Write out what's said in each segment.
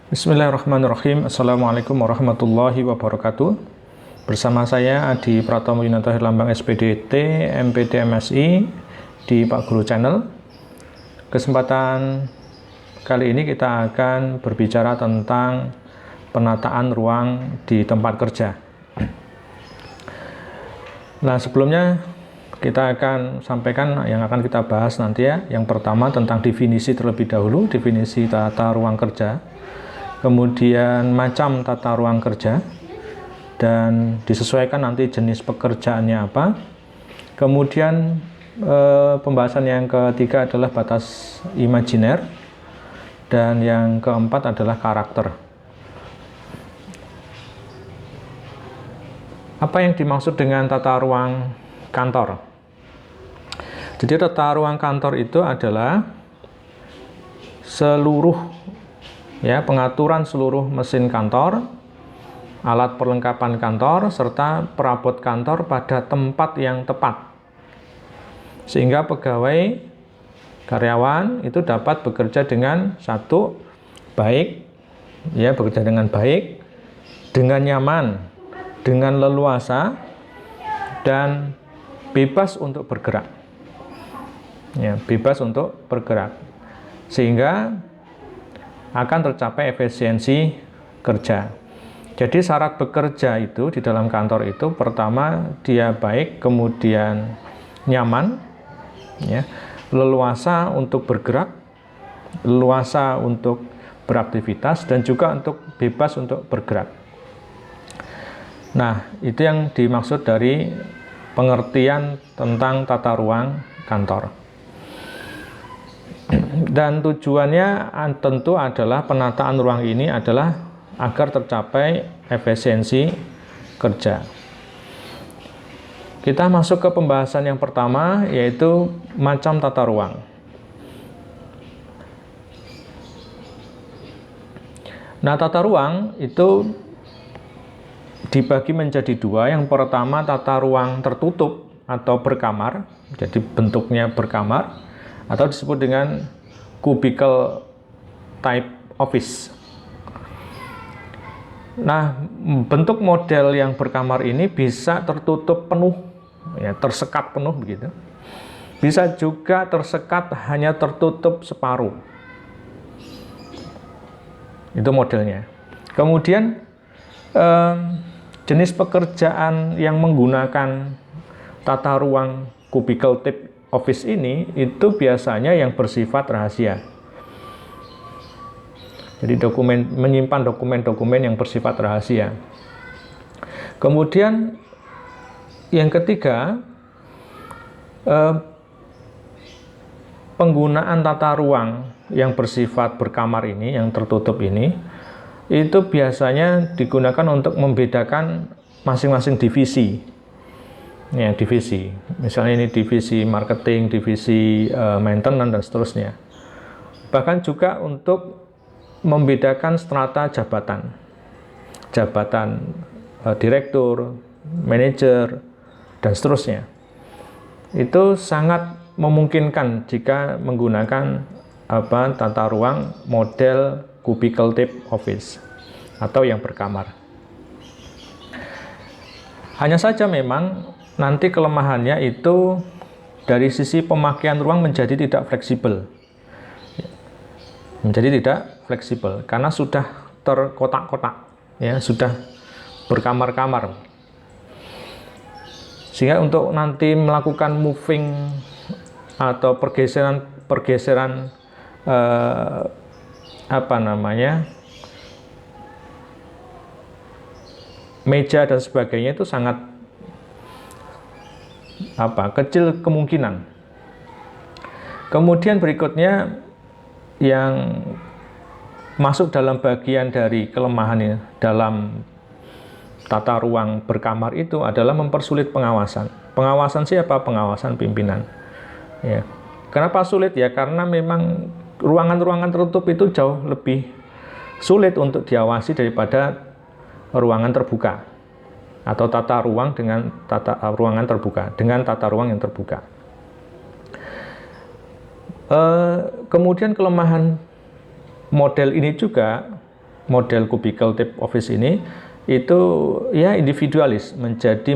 Bismillahirrahmanirrahim. Assalamualaikum warahmatullahi wabarakatuh. Bersama saya Adi Pratomo Yunanto Herlambang SPDT MPD MSI di Pak Guru Channel. Kesempatan kali ini kita akan berbicara tentang penataan ruang di tempat kerja. Nah, sebelumnya kita akan sampaikan yang akan kita bahas nanti ya. Yang pertama tentang definisi terlebih dahulu, definisi tata ruang kerja. Kemudian macam tata ruang kerja dan disesuaikan nanti jenis pekerjaannya apa. Kemudian pembahasan yang ketiga adalah batas imajiner dan yang keempat adalah karakter. Apa yang dimaksud dengan tata ruang kantor? Jadi tata ruang kantor itu adalah seluruh pengaturan seluruh mesin kantor, alat perlengkapan kantor, serta perabot kantor pada tempat yang tepat. Sehingga pegawai, karyawan itu dapat bekerja dengan bekerja dengan baik, dengan nyaman, dengan leluasa, dan bebas untuk bergerak. Bebas untuk bergerak. Sehingga akan tercapai efisiensi kerja. Jadi syarat bekerja itu di dalam kantor itu pertama dia baik, kemudian nyaman, leluasa untuk bergerak, leluasa untuk beraktivitas, dan juga untuk bebas untuk bergerak. Nah, itu yang dimaksud dari pengertian tentang tata ruang kantor. Dan tujuannya tentu adalah penataan ruang ini adalah agar tercapai efisiensi kerja. Kita masuk ke pembahasan yang pertama, yaitu macam tata ruang. Nah, tata ruang itu dibagi menjadi dua. Yang pertama tata ruang tertutup atau berkamar, jadi bentuknya berkamar, atau disebut dengan cubicle type office. Nah, bentuk model yang berkamar ini bisa tertutup penuh, tersekat penuh begitu. Bisa juga tersekat hanya tertutup separuh. Itu modelnya. Kemudian jenis pekerjaan yang menggunakan tata ruang cubicle type office ini itu biasanya yang bersifat rahasia. Jadi menyimpan dokumen-dokumen yang bersifat rahasia. Kemudian yang ketiga, penggunaan tata ruang yang bersifat berkamar ini, yang tertutup ini, itu biasanya digunakan untuk membedakan masing-masing divisi. Divisi. Misalnya ini divisi marketing, divisi maintenance, dan seterusnya. Bahkan juga untuk membedakan strata jabatan. Jabatan direktur, manajer, dan seterusnya. Itu sangat memungkinkan jika menggunakan tata ruang model cubicle type office atau yang berkamar. Hanya saja memang nanti kelemahannya itu dari sisi pemakaian ruang menjadi tidak fleksibel. Menjadi tidak fleksibel karena sudah terkotak-kotak, sudah berkamar-kamar. Sehingga untuk nanti melakukan moving atau pergeseran meja dan sebagainya itu sangat kecil kemungkinan. Kemudian berikutnya yang masuk dalam bagian dari kelemahan ini dalam tata ruang berkamar itu adalah mempersulit pengawasan. Pengawasan siapa? Pengawasan pimpinan. Kenapa sulit? Karena memang ruangan-ruangan tertutup itu jauh lebih sulit untuk diawasi daripada ruangan terbuka. Atau tata ruang dengan ruangan terbuka, dengan tata ruang yang terbuka. Kemudian kelemahan model ini juga model cubicle type office ini itu ya individualis, menjadi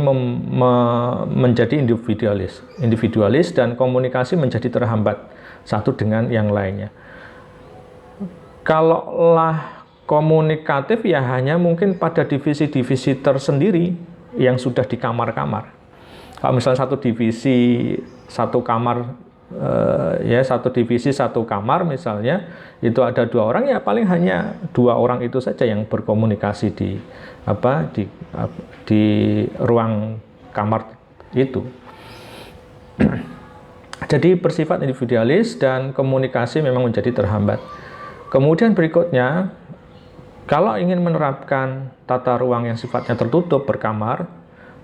individualis dan komunikasi menjadi terhambat satu dengan yang lainnya. Kalaulah komunikatif ya hanya mungkin pada divisi-divisi tersendiri yang sudah di kamar-kamar. Kalau misalnya satu divisi satu kamar, satu divisi satu kamar misalnya, itu ada 2 orang, ya paling hanya 2 orang itu saja yang berkomunikasi di ruang kamar itu. Jadi bersifat individualis dan komunikasi memang menjadi terhambat. Kemudian berikutnya, kalau ingin menerapkan tata ruang yang sifatnya tertutup berkamar,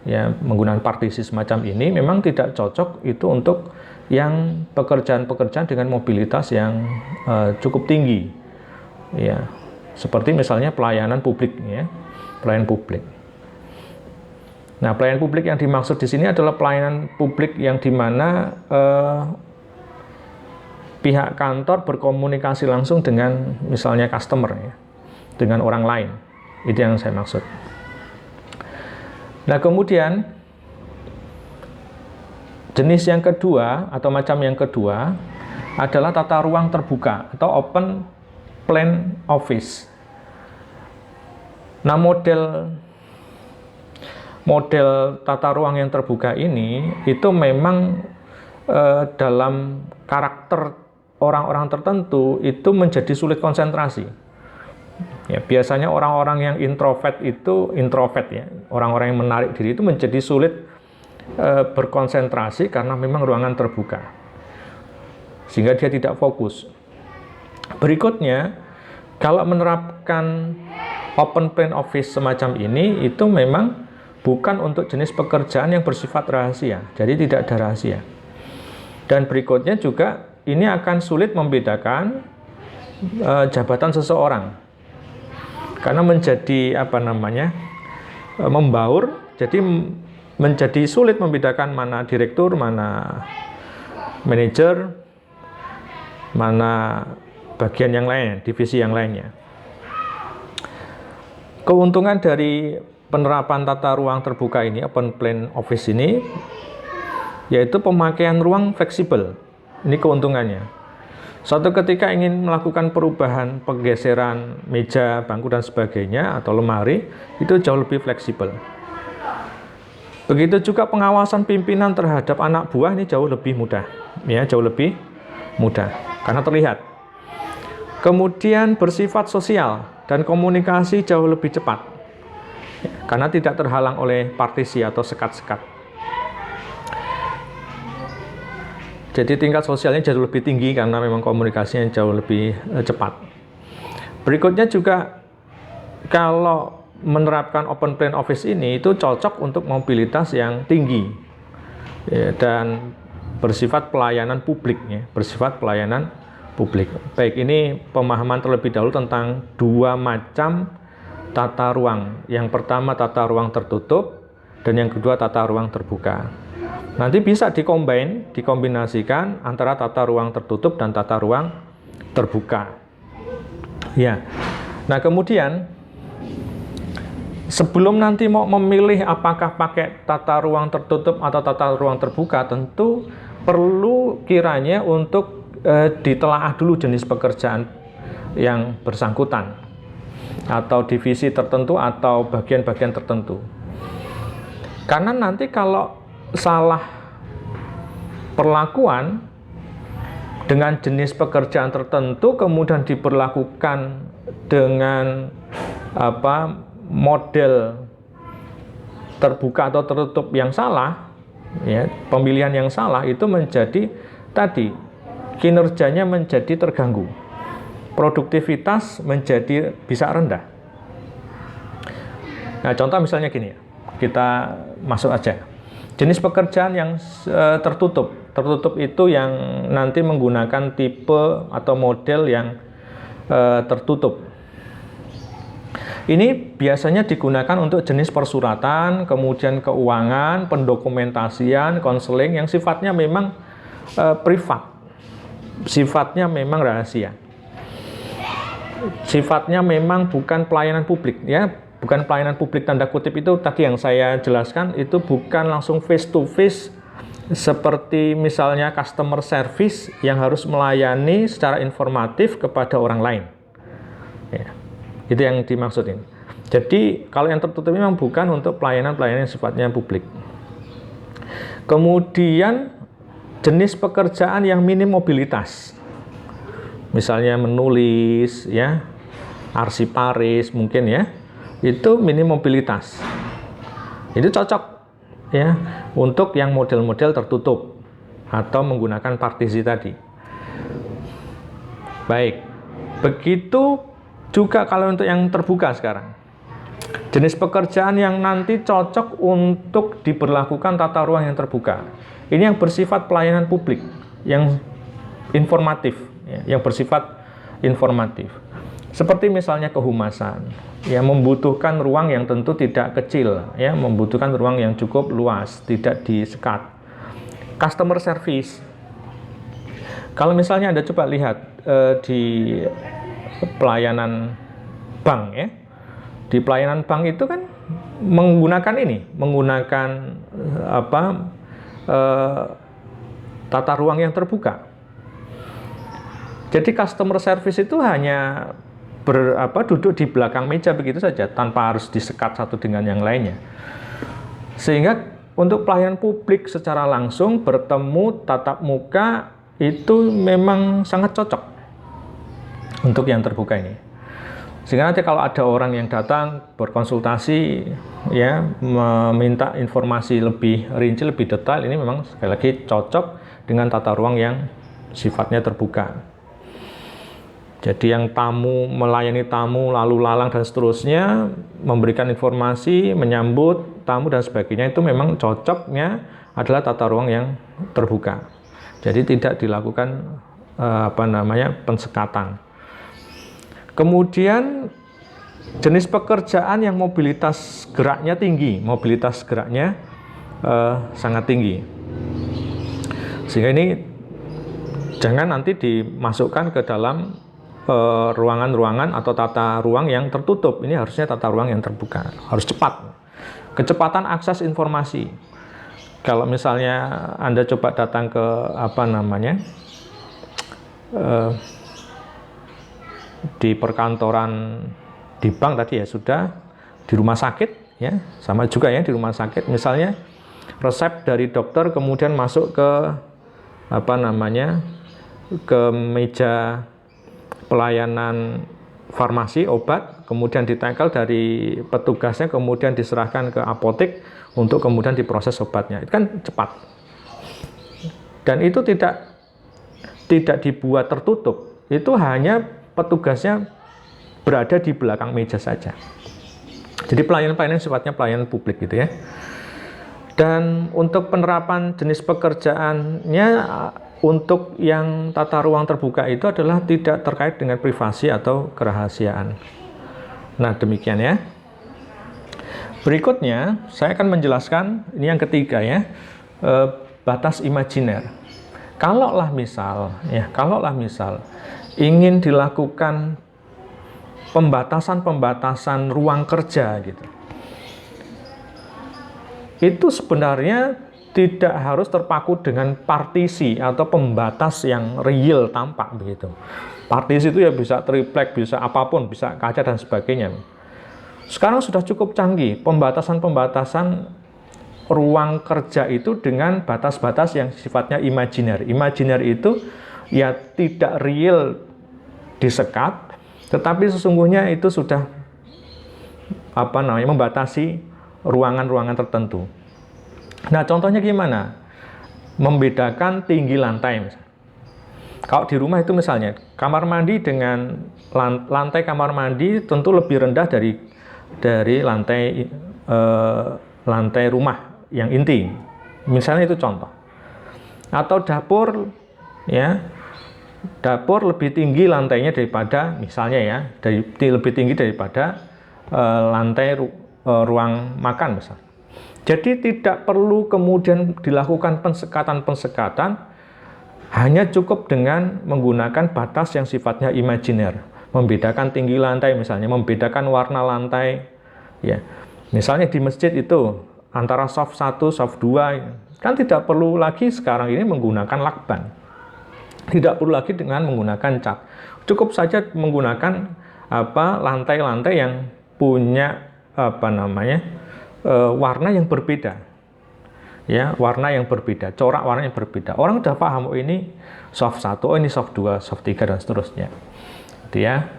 ya menggunakan partisi semacam ini, memang tidak cocok itu untuk yang pekerjaan-pekerjaan dengan mobilitas yang cukup tinggi, ya seperti misalnya pelayanan publik, ya pelayanan publik. Nah, pelayanan publik yang dimaksud di sini adalah pelayanan publik yang dimana pihak kantor berkomunikasi langsung dengan misalnya customer, ya, dengan orang lain. Itu yang saya maksud. Nah, kemudian jenis yang kedua atau macam yang kedua adalah tata ruang terbuka atau open plan office. Nah, model tata ruang yang terbuka ini itu memang dalam karakter orang-orang tertentu itu menjadi sulit konsentrasi. Ya, biasanya orang-orang yang introvert, ya, orang-orang yang menarik diri itu menjadi sulit berkonsentrasi karena memang ruangan terbuka, sehingga dia tidak fokus. Berikutnya, kalau menerapkan open plan office semacam ini, itu memang bukan untuk jenis pekerjaan yang bersifat rahasia, jadi tidak ada rahasia. Dan berikutnya juga, ini akan sulit membedakan jabatan seseorang. Karena menjadi membaur, jadi menjadi sulit membedakan mana direktur, mana manajer, mana bagian yang lainnya, divisi yang lainnya. Keuntungan dari penerapan tata ruang terbuka ini, open plan office ini, yaitu pemakaian ruang fleksibel. Ini keuntungannya. Suatu ketika ingin melakukan perubahan, penggeseran meja, bangku, dan sebagainya, atau lemari, itu jauh lebih fleksibel. Begitu juga pengawasan pimpinan terhadap anak buah ini jauh lebih mudah. Ya, jauh lebih mudah, karena terlihat. Kemudian bersifat sosial dan komunikasi jauh lebih cepat, karena tidak terhalang oleh partisi atau sekat-sekat. Jadi tingkat sosialnya jauh lebih tinggi karena memang komunikasinya jauh lebih cepat. Berikutnya juga, kalau menerapkan open plan office ini itu cocok untuk mobilitas yang tinggi, ya, dan bersifat pelayanan publik, ya, bersifat pelayanan publik. Baik, ini pemahaman terlebih dahulu tentang 2 macam tata ruang. Yang pertama tata ruang tertutup, dan yang kedua tata ruang terbuka. Nanti bisa dikombinasikan antara tata ruang tertutup dan tata ruang terbuka. Ya. Nah, kemudian sebelum nanti mau memilih apakah pakai tata ruang tertutup atau tata ruang terbuka, tentu perlu kiranya untuk ditelaah dulu jenis pekerjaan yang bersangkutan, atau divisi tertentu atau bagian-bagian tertentu. Karena nanti kalau salah perlakuan dengan jenis pekerjaan tertentu kemudian diberlakukan dengan model terbuka atau tertutup yang salah, ya, pemilihan yang salah, itu menjadi tadi kinerjanya menjadi terganggu, produktivitas menjadi bisa rendah. Nah, contoh misalnya gini, kita masuk aja. Jenis pekerjaan yang tertutup itu yang nanti menggunakan tipe atau model yang tertutup. Ini biasanya digunakan untuk jenis persuratan, kemudian keuangan, pendokumentasian, konseling yang sifatnya memang privat, sifatnya memang rahasia. sifatnya memang bukan pelayanan publik ya, bukan pelayanan publik tanda kutip itu tadi yang saya jelaskan, itu bukan langsung face to face seperti misalnya customer service yang harus melayani secara informatif kepada orang lain ya, itu yang dimaksudin. Jadi kalau yang tertutup memang bukan untuk pelayanan-pelayanan yang sifatnya publik. Kemudian jenis pekerjaan yang minim mobilitas, misalnya menulis ya, arsiparis mungkin ya, itu minim mobilitas, itu cocok ya untuk yang model-model tertutup atau menggunakan partisi tadi. Baik, begitu juga kalau untuk yang terbuka sekarang, jenis pekerjaan yang nanti cocok untuk diberlakukan tata ruang yang terbuka, ini yang bersifat pelayanan publik, yang informatif ya, yang bersifat informatif. Seperti misalnya kehumasan, ya membutuhkan ruang yang tentu tidak kecil, ya membutuhkan ruang yang cukup luas, tidak disekat. Customer service, kalau misalnya Anda coba lihat di pelayanan bank ya, di pelayanan bank itu kan menggunakan tata ruang yang terbuka. Jadi customer service itu hanya duduk di belakang meja begitu saja tanpa harus disekat satu dengan yang lainnya. Sehingga untuk pelayanan publik secara langsung bertemu tatap muka itu memang sangat cocok untuk yang terbuka ini. Sehingga nanti kalau ada orang yang datang berkonsultasi ya, meminta informasi lebih rinci, lebih detail, ini memang sekali lagi cocok dengan tata ruang yang sifatnya terbuka. Jadi yang tamu, melayani tamu, lalu lalang dan seterusnya, memberikan informasi, menyambut tamu dan sebagainya, itu memang cocoknya adalah tata ruang yang terbuka. Jadi tidak dilakukan pensekatan. Kemudian jenis pekerjaan yang mobilitas geraknya tinggi, mobilitas geraknya sangat tinggi. Sehingga ini jangan nanti dimasukkan ke dalam ruangan-ruangan atau tata ruang yang tertutup. Ini harusnya tata ruang yang terbuka, harus cepat. Kecepatan akses informasi. Kalau misalnya Anda coba datang ke di perkantoran, di bank tadi ya sudah, di rumah sakit ya sama juga ya, di rumah sakit misalnya resep dari dokter kemudian masuk ke ke meja pelayanan farmasi obat, kemudian ditekel dari petugasnya, kemudian diserahkan ke apotek untuk kemudian diproses obatnya. Itu kan cepat. Dan itu tidak dibuat tertutup. Itu hanya petugasnya berada di belakang meja saja. Jadi pelayanan-pelayanan sifatnya pelayanan publik gitu ya. Dan untuk penerapan jenis pekerjaannya untuk yang tata ruang terbuka itu adalah tidak terkait dengan privasi atau kerahasiaan. Nah, demikian ya. Berikutnya, saya akan menjelaskan, ini yang ketiga ya, batas imajiner. Kalaulah misal ingin dilakukan pembatasan ruang kerja gitu, itu sebenarnya tidak harus terpaku dengan partisi atau pembatas yang real tampak begitu. Partisi itu ya bisa triplek, bisa apapun, bisa kaca dan sebagainya. Sekarang sudah cukup canggih pembatasan ruang kerja itu dengan batas-batas yang sifatnya imajiner. Imajiner itu ya tidak real disekat, tetapi sesungguhnya itu sudah membatasi ruangan-ruangan tertentu. Nah, contohnya gimana? Membedakan tinggi lantai misalnya. Kalau di rumah itu misalnya kamar mandi dengan lantai kamar mandi tentu lebih rendah dari lantai rumah yang inti. Misalnya itu contoh. Atau dapur ya. Dapur lebih tinggi lantainya daripada misalnya ya, lebih tinggi daripada lantai ruang makan misalnya. Jadi tidak perlu kemudian dilakukan pensekatan, hanya cukup dengan menggunakan batas yang sifatnya imajiner. membedakan tinggi lantai misalnya, membedakan warna lantai, ya. Misalnya di masjid itu antara shaf 1, shaf 2, kan tidak perlu lagi sekarang ini menggunakan lakban. Tidak perlu lagi dengan menggunakan cat. Cukup saja menggunakan lantai-lantai yang punya warna yang berbeda. Ya, warna yang berbeda, corak warna yang berbeda. Orang sudah paham, oh ini shaf 1, oh ini shaf 2, shaf 3 dan seterusnya. Gitu ya.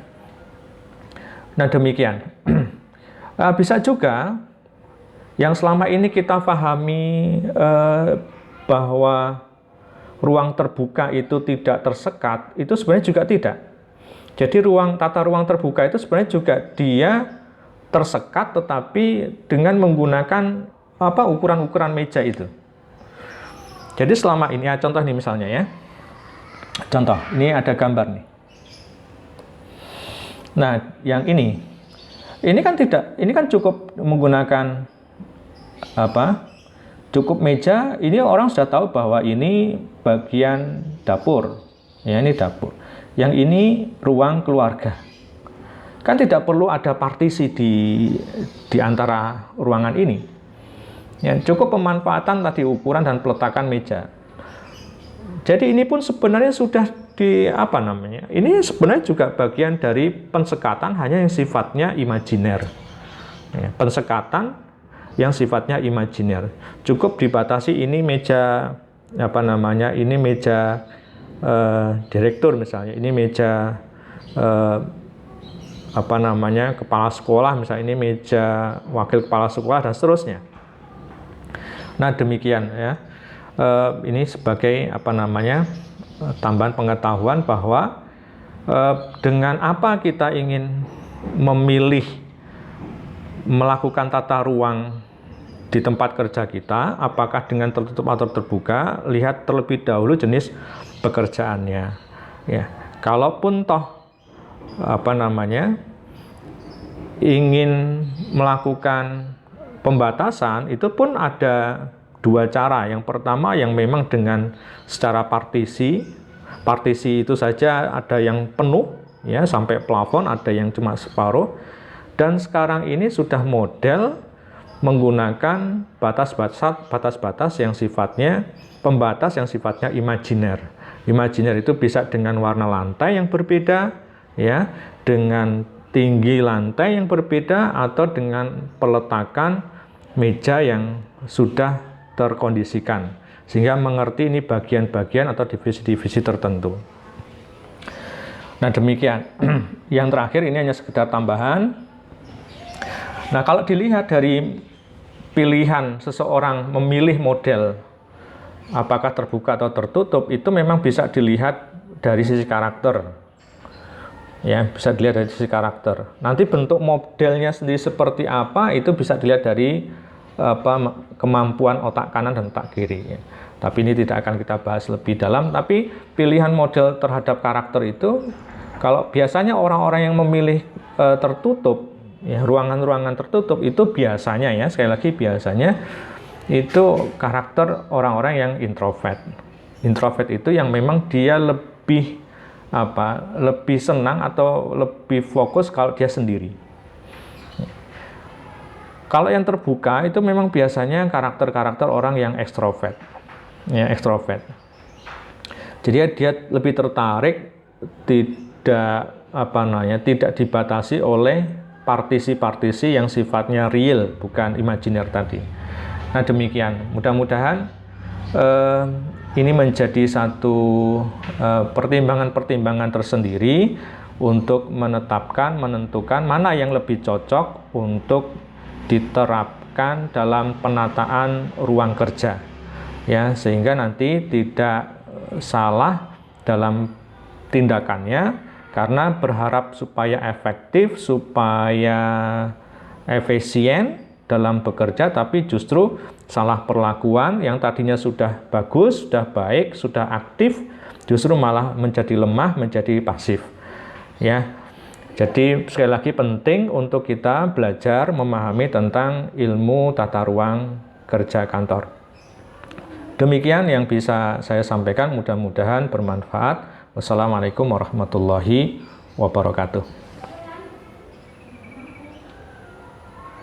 Nah, demikian. Bisa juga yang selama ini kita pahami bahwa ruang terbuka itu tidak tersekat, itu sebenarnya juga tidak. Jadi tata ruang terbuka itu sebenarnya juga dia tersekat, tetapi dengan menggunakan ukuran-ukuran meja itu. Jadi selama ini, contoh nih misalnya ya. Contoh, ini ada gambar nih. Nah, yang ini kan cukup menggunakan cukup meja. Ini orang sudah tahu bahwa ini bagian dapur. Ya, ini dapur. Yang ini ruang keluarga. Kan tidak perlu ada partisi di antara ruangan ini. Ya, cukup pemanfaatan tadi ukuran dan peletakan meja. Jadi ini pun sebenarnya sudah ini sebenarnya juga bagian dari pensekatan, hanya yang sifatnya imajiner. Ya, pensekatan yang sifatnya imajiner. Cukup dibatasi ini meja ini meja direktur misalnya, ini meja kepala sekolah misalnya, ini meja wakil kepala sekolah dan seterusnya. Nah, demikian ya. Ini sebagai tambahan pengetahuan bahwa dengan apa kita ingin memilih melakukan tata ruang di tempat kerja kita, apakah dengan tertutup atau terbuka, lihat terlebih dahulu jenis pekerjaannya. Ya, kalaupun toh ingin melakukan pembatasan, itu pun ada dua cara. Yang pertama yang memang dengan secara partisi itu saja, ada yang penuh ya sampai plafon, ada yang cuma separuh. Dan sekarang ini sudah model menggunakan batas-batas yang sifatnya pembatas yang sifatnya imajiner. Imajiner itu bisa dengan warna lantai yang berbeda ya, dengan tinggi lantai yang berbeda, atau dengan peletakan meja yang sudah terkondisikan, sehingga mengerti ini bagian-bagian atau divisi-divisi tertentu. Nah, demikian. Yang terakhir ini hanya sekedar tambahan. Nah, kalau dilihat dari pilihan seseorang memilih model apakah terbuka atau tertutup, itu memang bisa dilihat dari sisi karakter. Ya, bisa dilihat dari sisi karakter. Nanti bentuk modelnya sendiri seperti apa, itu bisa dilihat dari kemampuan otak kanan dan otak kiri. Ya. Tapi ini tidak akan kita bahas lebih dalam. Tapi pilihan model terhadap karakter itu, kalau biasanya orang-orang yang memilih tertutup, ya, ruangan-ruangan tertutup, itu biasanya ya, sekali lagi biasanya itu karakter orang-orang yang introvert. Introvert itu yang memang dia lebih senang atau lebih fokus kalau dia sendiri. Kalau yang terbuka itu memang biasanya karakter-karakter orang yang ekstrovert. Ya, ekstrovert. Jadi dia lebih tertarik, tidak dibatasi oleh partisi-partisi yang sifatnya real, bukan imajiner tadi. Nah, demikian. Mudah-mudahan ini menjadi satu pertimbangan-pertimbangan tersendiri untuk menentukan mana yang lebih cocok untuk diterapkan dalam penataan ruang kerja, ya, sehingga nanti tidak salah dalam tindakannya, karena berharap supaya efektif, supaya efisien dalam bekerja, tapi justru salah perlakuan yang tadinya sudah bagus, sudah baik, sudah aktif, justru malah menjadi lemah, menjadi pasif. Ya. Jadi sekali lagi penting untuk kita belajar memahami tentang ilmu tata ruang kerja kantor. Demikian yang bisa saya sampaikan, mudah-mudahan bermanfaat. Wassalamualaikum warahmatullahi wabarakatuh.